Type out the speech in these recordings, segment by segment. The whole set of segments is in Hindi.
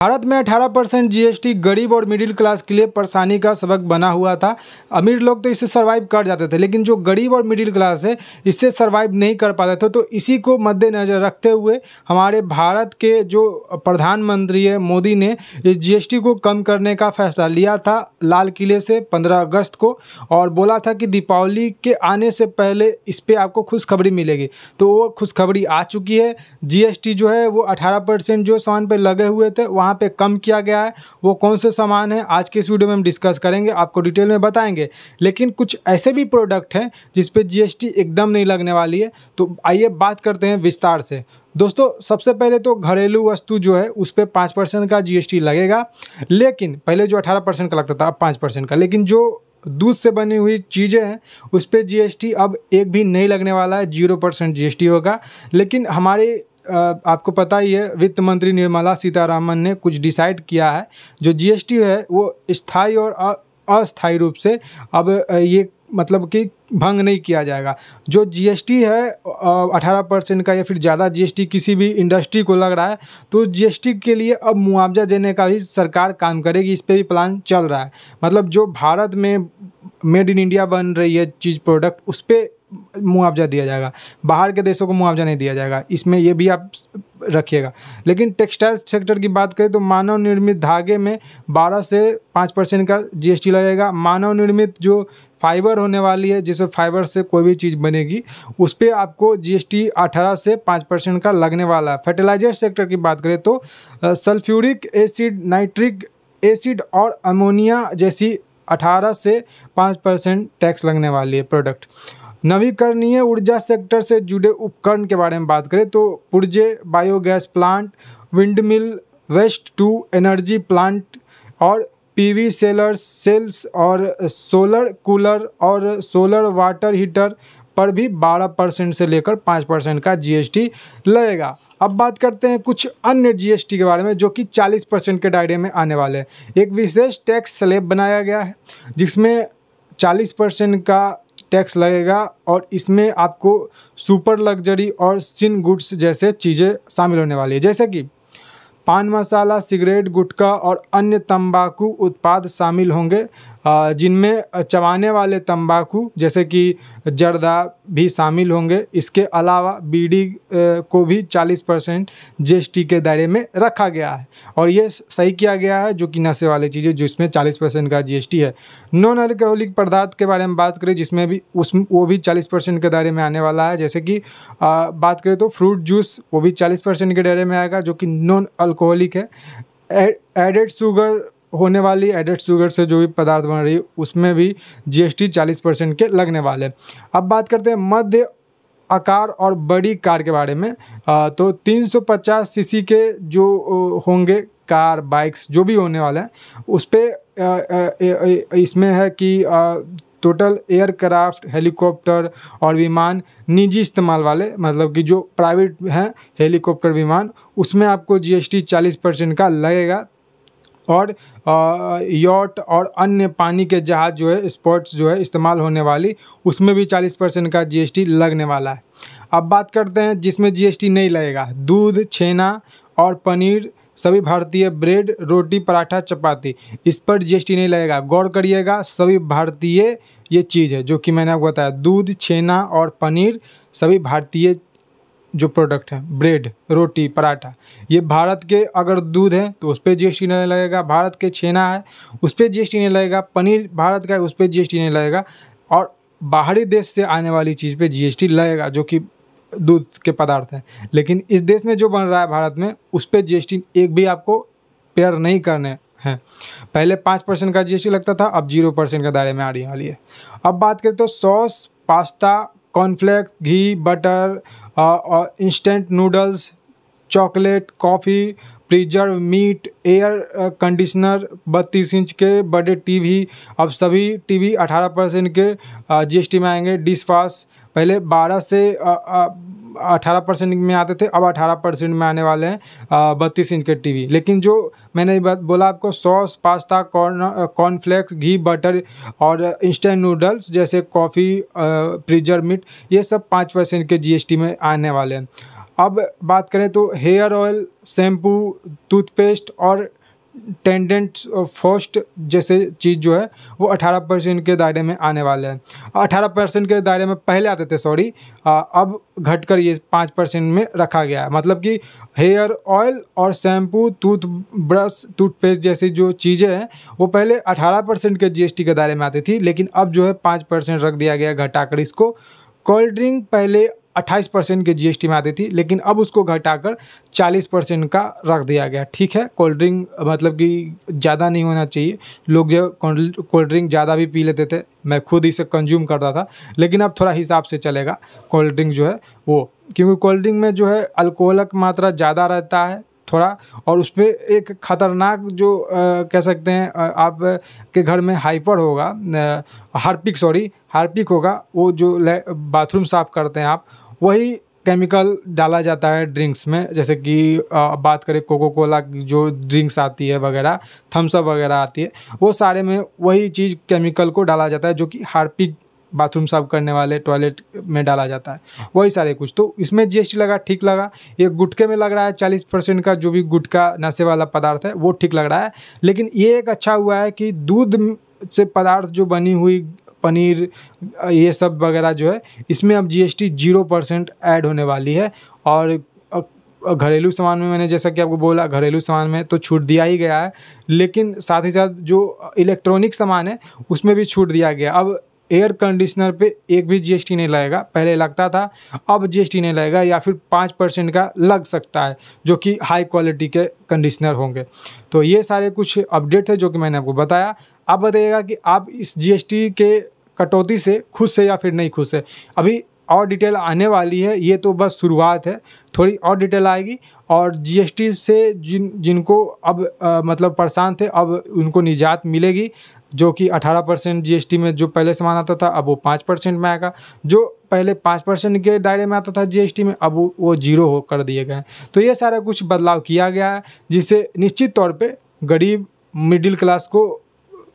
भारत में 18% जीएसटी गरीब और मिडिल क्लास के लिए परेशानी का सबक बना हुआ था। अमीर लोग तो इससे सर्वाइव कर जाते थे, लेकिन जो गरीब और मिडिल क्लास है इससे सर्वाइव नहीं कर पाते थे। तो इसी को मद्देनज़र रखते हुए हमारे भारत के जो प्रधानमंत्री है मोदी ने इस जीएसटी को कम करने का फैसला लिया था लाल किले से 15 अगस्त को, और बोला था कि दीपावली के आने से पहले इस पर आपको खुशखबरी मिलेगी। तो वो खुशखबरी आ चुकी है। जीएसटी जो है वो 18% जो सामान पर लगे हुए थे वहाँ पे कम किया गया है। वो कौन से सामान है आज के इस वीडियो में हम डिस्कस करेंगे, आपको डिटेल में बताएंगे। लेकिन कुछ ऐसे भी प्रोडक्ट हैं जिस पे जीएसटी एकदम नहीं लगने वाली है। तो आइए बात करते हैं विस्तार से। दोस्तों, सबसे पहले तो घरेलू वस्तु जो है उस पर 5% का जीएसटी लगेगा, लेकिन पहले जो 18% का लगता था अब 5% का। लेकिन जो दूध से बनी हुई चीज़ें हैं उस पर जीएसटी अब एक भी नहीं लगने वाला है, 0% जीएसटी होगा। लेकिन हमारे आपको पता ही है वित्त मंत्री निर्मला सीतारामन ने कुछ डिसाइड किया है। जो जीएसटी है वो स्थायी और अस्थायी रूप से अब ये मतलब कि भंग नहीं किया जाएगा। जो जीएसटी है 18% का या फिर ज़्यादा जीएसटी किसी भी इंडस्ट्री को लग रहा है तो जीएसटी के लिए अब मुआवजा देने का भी सरकार काम करेगी। इस पे भी प्लान चल रहा है। मतलब जो भारत में मेड इन इंडिया बन रही है चीज़ प्रोडक्ट उस पर मुआवजा दिया जाएगा, बाहर के देशों को मुआवजा नहीं दिया जाएगा। इसमें ये भी आप रखिएगा। लेकिन टेक्सटाइल सेक्टर की बात करें तो मानव निर्मित धागे में 12 से 5% का जीएसटी लगेगा। मानव निर्मित जो फाइबर होने वाली है, जिससे फाइबर से कोई भी चीज़ बनेगी, उस पर आपको जीएसटी 18 से 5% का लगने वाला है। फर्टिलाइजर सेक्टर की बात करें तो सल्फ्यूरिक एसिड, नाइट्रिक एसिड और अमोनिया जैसी 18 से 5% टैक्स लगने वाली है प्रोडक्ट। नवीकरणीय ऊर्जा सेक्टर से जुड़े उपकरण के बारे में बात करें तो पुर्जे, biogas plant, windmill, waste to energy plant और पीवी सेल्स और सोलर कूलर और सोलर वाटर हीटर पर भी 12% से लेकर 5% का जीएसटी लगेगा। अब बात करते हैं कुछ अन्य जीएसटी के बारे में जो कि 40% के दायरे में आने वाले हैं। एक विशेष टैक्स स्लैब बनाया गया है जिसमें 40% का टैक्स लगेगा और इसमें आपको सुपर लग्जरी और सिन गुड्स जैसे चीज़ें शामिल होने वाली है, जैसे कि पान मसाला, सिगरेट, गुटखा और अन्य तंबाकू उत्पाद शामिल होंगे, जिनमें चबाने वाले तंबाकू जैसे कि जर्दा भी शामिल होंगे। इसके अलावा बीड़ी को भी 40% जीएसटी के दायरे में रखा गया है और ये सही किया गया है, जो कि नशे वाली चीज़ें जिसमें 40% का जीएसटी है। नॉन अल्कोहलिक पदार्थ के बारे में बात करें जिसमें भी वो भी 40% के दायरे में आने वाला है, जैसे कि बात करें तो फ्रूट जूस वो भी 40% के दायरे में आएगा जो कि नॉन अल्कोहलिक है। एडेड शुगर होने वाली, एडेड शुगर से जो भी पदार्थ बन रही है उसमें भी जीएसटी 40% के लगने वाले। अब बात करते हैं मध्य आकार और बड़ी कार के बारे में। तो 350 सीसी के जो होंगे कार, बाइक्स जो भी होने वाले हैं उस पर इसमें है कि टोटल एयरक्राफ्ट, हेलीकॉप्टर और विमान निजी इस्तेमाल वाले, मतलब कि जो प्राइवेट हैं हेलीकॉप्टर, विमान, उसमें आपको जीएसटी 40% का लगेगा। और यॉट और अन्य पानी के जहाज़ जो है, स्पोर्ट्स जो है इस्तेमाल होने वाली, उसमें भी 40% का जीएसटी लगने वाला है। अब बात करते हैं जिसमें जीएसटी नहीं लगेगा। दूध, छेना और पनीर, सभी भारतीय ब्रेड, रोटी, पराठा, चपाती, इस पर जीएसटी नहीं लगेगा। गौर करिएगा, सभी भारतीय ये चीज़ है जो कि मैंने आपको बताया। दूध, छेना और पनीर सभी भारतीय जो प्रोडक्ट है, ब्रेड, रोटी, पराठा, ये भारत के अगर दूध है तो उस पर जीएसटी नहीं लगेगा। भारत के छेना है उस पर जीएसटी नहीं लगेगा। पनीर भारत का है उस पर जीएसटी नहीं लगेगा। और बाहरी देश से आने वाली चीज़ पे जीएसटी लगेगा जो कि दूध के पदार्थ हैं। लेकिन इस देश में जो बन रहा है भारत में उस पर जीएसटी एक भी आपको पेयर नहीं करने हैं। पहले 5% का जीएसटी लगता था, अब 0% के दायरे में आ रही वाली है। अब बात करें तो सॉस, पास्ता, कॉर्नफ्लेक्स, घी, बटर और instant noodles, chocolate, coffee, preserve meat, air conditioner, 32 inch के बड़े टीवी, अब सभी टीवी 18% के जीएसटी में आएंगे। डिश वॉश पहले 12 से 18% में आते थे, अब 18% में आने वाले हैं 32 इंच के टीवी। लेकिन जो मैंने बोला आपको, सॉस, पास्ता, कॉर्नफ्लेक्स, घी, बटर और इंस्टेंट नूडल्स जैसे कॉफ़ी, प्रिजर्व मीट, ये सब 5% के जीएसटी में आने वाले हैं। अब बात करें तो हेयर ऑयल, शैम्पू, टूथपेस्ट और टेंडेंट फर्स्ट जैसे चीज़ जो है वो 18% के दायरे में आने वाले हैं। 18% के दायरे में पहले आते थे, सॉरी, अब घटकर ये 5% में रखा गया है। मतलब कि हेयर ऑयल और शैम्पू, टूथब्रश, टूथपेस्ट जैसी जो चीज़ें हैं वो पहले 18% के जीएसटी के दायरे में आती थी, लेकिन अब जो है 5% रख दिया गया घटाकर इसको। कोल्ड ड्रिंक पहले 28% के जीएसटी में आती थी, लेकिन अब उसको घटाकर 40% का रख दिया गया। ठीक है, कोल्ड ड्रिंक मतलब कि ज़्यादा नहीं होना चाहिए। लोग जो कोल्ड ड्रिंक ज़्यादा भी पी लेते थे, मैं खुद इसे कंज्यूम करता था, लेकिन अब थोड़ा हिसाब से चलेगा कोल्ड ड्रिंक जो है वो, क्योंकि कोल्ड ड्रिंक में जो है अल्कोहलक मात्रा ज़्यादा रहता है थोड़ा, और उसमें एक ख़तरनाक जो कह सकते हैं आप के घर में हाइपर होगा, हार्पिक होगा, वो जो बाथरूम साफ़ करते हैं आप, वही केमिकल डाला जाता है ड्रिंक्स में। जैसे कि बात करें कोको कोला की जो ड्रिंक्स आती है वगैरह, थम्स अप वगैरह आती है, वो सारे में वही चीज़ केमिकल को डाला जाता है जो कि हार्पिक बाथरूम साफ करने वाले टॉयलेट में डाला जाता है, वही सारे कुछ। तो इसमें जीएसटी लगा, ठीक लगा। ये गुटखे में लग रहा है 40% का, जो भी गुटखा नशे वाला पदार्थ है वो ठीक लग रहा है। लेकिन ये एक अच्छा हुआ है कि दूध से पदार्थ जो बनी हुई पनीर ये सब वगैरह जो है, इसमें अब जीएसटी 0% ऐड होने वाली है। और घरेलू सामान में मैंने जैसा कि आपको बोला, घरेलू सामान में तो छूट दिया ही गया है, लेकिन साथ ही साथ जो इलेक्ट्रॉनिक सामान है उसमें भी छूट दिया गया। अब एयर कंडीशनर पे एक भी जीएसटी नहीं लगेगा, पहले लगता था, अब जीएसटी नहीं लगेगा, या फिर 5% का लग सकता है जो कि हाई क्वालिटी के कंडीशनर होंगे। तो ये सारे कुछ अपडेट है जो कि मैंने आपको बताया। आप बताइएगा कि आप इस जीएसटी के कटौती से खुश है या फिर नहीं खुश है। अभी और डिटेल आने वाली है, ये तो बस शुरुआत है, थोड़ी और डिटेल आएगी। और जीएसटी से जिनको अब मतलब परेशान थे, अब उनको निजात मिलेगी, जो कि 18% जीएसटी में जो पहले सामान आता था अब वो 5% में आएगा। जो पहले 5% के दायरे में आता था जीएसटी में, अब वो 0 हो कर दिए गए। तो ये सारा कुछ बदलाव किया गया है, जिससे निश्चित तौर पे गरीब मिडिल क्लास को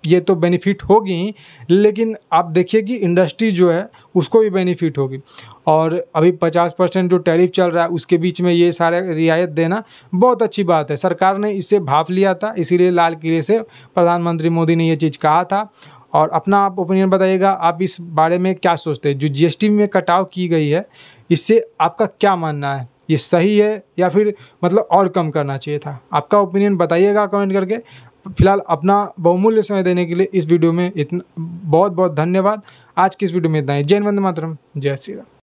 ये तो बेनिफिट होगी ही, लेकिन आप देखिए कि इंडस्ट्री जो है उसको भी बेनिफिट होगी। और अभी 50% जो टैरिफ चल रहा है उसके बीच में ये सारे रियायत देना बहुत अच्छी बात है। सरकार ने इसे भाप लिया था, इसीलिए लाल किले से प्रधानमंत्री मोदी ने ये चीज़ कहा था। और अपना आप ओपिनियन बताइएगा, आप इस बारे में क्या सोचते हैं? जो जीएसटी में कटाव की गई है, इससे आपका क्या मानना है? ये सही है या फिर मतलब और कम करना चाहिए था? आपका ओपिनियन बताइएगा कमेंट करके। फिलहाल अपना बहुमूल्य समय देने के लिए इस वीडियो में इतना बहुत बहुत धन्यवाद। आज की इस वीडियो में इतना ही। जय हिंद, वंदे मातरम, जय श्री राम।